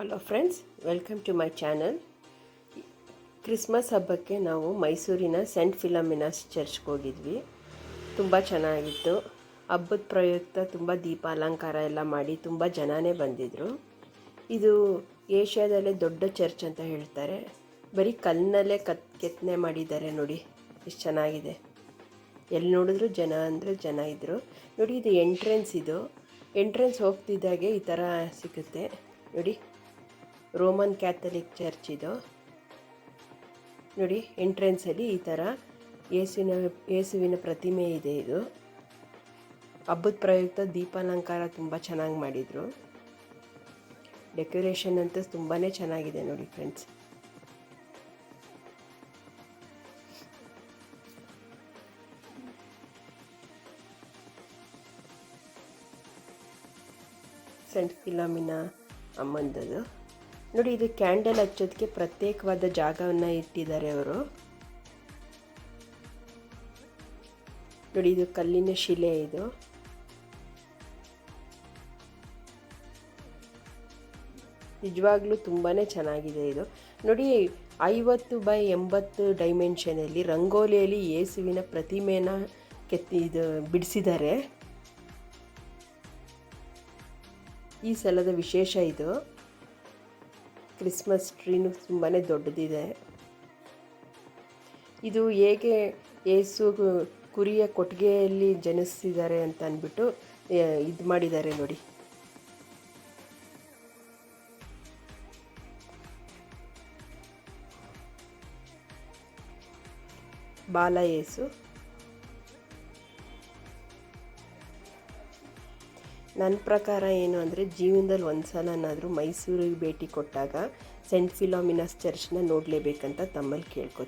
Hello friends, welcome to my channel. Christmas ಹಬ್ಬಕ್ಕೆ ನಾವು ಮೈಸೂರಿನ ಸೆಂಟ್ ಫಿಲಮಿನಾಸ್ ಚರ್ಚ್ಗೆ ಹೋಗಿದ್ವಿ. ತುಂಬ ಚೆನ್ನಾಗಿತ್ತು. ಹಬ್ಬದ ಪ್ರಯುಕ್ತ ತುಂಬ ದೀಪ ಅಲಂಕಾರ ಎಲ್ಲ ಮಾಡಿ ತುಂಬ ಜನನೇ ಬಂದಿದ್ದರು. ಇದು ಏಷ್ಯಾದಲ್ಲೇ ದೊಡ್ಡ ಚರ್ಚ್ ಅಂತ ಹೇಳ್ತಾರೆ. ಬರೀ ಕಲ್ಲಿನಲ್ಲೇ ಕೆತ್ತನೆ ಮಾಡಿದ್ದಾರೆ ನೋಡಿ, ಎಷ್ಟು ಚೆನ್ನಾಗಿದೆ. ಎಲ್ಲಿ ನೋಡಿದ್ರು ಜನ ಅಂದರೆ ಜನ ಇದ್ದರು ನೋಡಿ. ಇದು ಎಂಟ್ರೆನ್ಸ್ ಹೋಗ್ತಿದ್ದಾಗೆ ಈ ಥರ ಸಿಗುತ್ತೆ ನೋಡಿ. ರೋಮನ್ ಕ್ಯಾಥಲಿಕ್ ಚರ್ಚ್ ಇದು ನೋಡಿ. ಎಂಟ್ರೆನ್ಸಲ್ಲಿ ಈ ಥರ ಯೇಸುವಿನ ಪ್ರತಿಮೆ ಇದೆ. ಇದು ಹಬ್ಬದ ಪ್ರಯುಕ್ತ ದೀಪಾಲಂಕಾರ ತುಂಬ ಚೆನ್ನಾಗಿ ಮಾಡಿದರು. ಡೆಕೋರೇಷನ್ ಅಂತೂ ತುಂಬಾ ಚೆನ್ನಾಗಿದೆ ನೋಡಿ ಫ್ರೆಂಡ್ಸ್. ಸೆಂಟ್ ಫಿಲಮಿನಾ ಅಮ್ಮಂದದು ನೋಡಿ. ಇದು ಕ್ಯಾಂಡಲ್ ಹಚ್ಚೋದಕ್ಕೆ ಪ್ರತ್ಯೇಕವಾದ ಜಾಗವನ್ನು ಇಟ್ಟಿದ್ದಾರೆ ಅವರು ನೋಡಿ. ಇದು ಕಲ್ಲಿನ ಶಿಲೆ. ಇದು ನಿಜವಾಗ್ಲೂ ತುಂಬಾ ಚೆನ್ನಾಗಿದೆ. ಇದು ನೋಡಿ, 50x80 ಡೈಮೆನ್ಷನಲ್ಲಿ ರಂಗೋಲಿಯಲ್ಲಿ ಯೇಸುವಿನ ಪ್ರತಿಮೆನ ಇದು ಬಿಡಿಸಿದ್ದಾರೆ. ಈ ಸಲದ ವಿಶೇಷ ಇದು. ಕ್ರಿಸ್ಮಸ್ ಟ್ರೀನು ತುಂಬಾ ದೊಡ್ಡದಿದೆ. ಇದು ಹೇಗೆ ಯೇಸು ಕುರಿಯ ಕೊಟ್ಟಿಗೆಯಲ್ಲಿ ಜನಿಸಿದ್ದಾರೆ ಅಂತ ಅಂದ್ಬಿಟ್ಟು ಇದು ಮಾಡಿದ್ದಾರೆ ನೋಡಿ. ಬಾಲ ಯೇಸು. ನನ್ನ ಪ್ರಕಾರ ಏನು ಅಂದರೆ, ಜೀವನದಲ್ಲಿ ಒಂದು ಸಲನಾದರೂ ಮೈಸೂರಿಗೆ ಭೇಟಿ ಕೊಟ್ಟಾಗ ಸೆಂಟ್ ಫಿಲೋಮಿನಾಸ್ ಚರ್ಚ್ನ ನೋಡಲೇಬೇಕಂತ ತಮ್ಮಲ್ಲಿ ಕೇಳ್ಕೊತೀನಿ.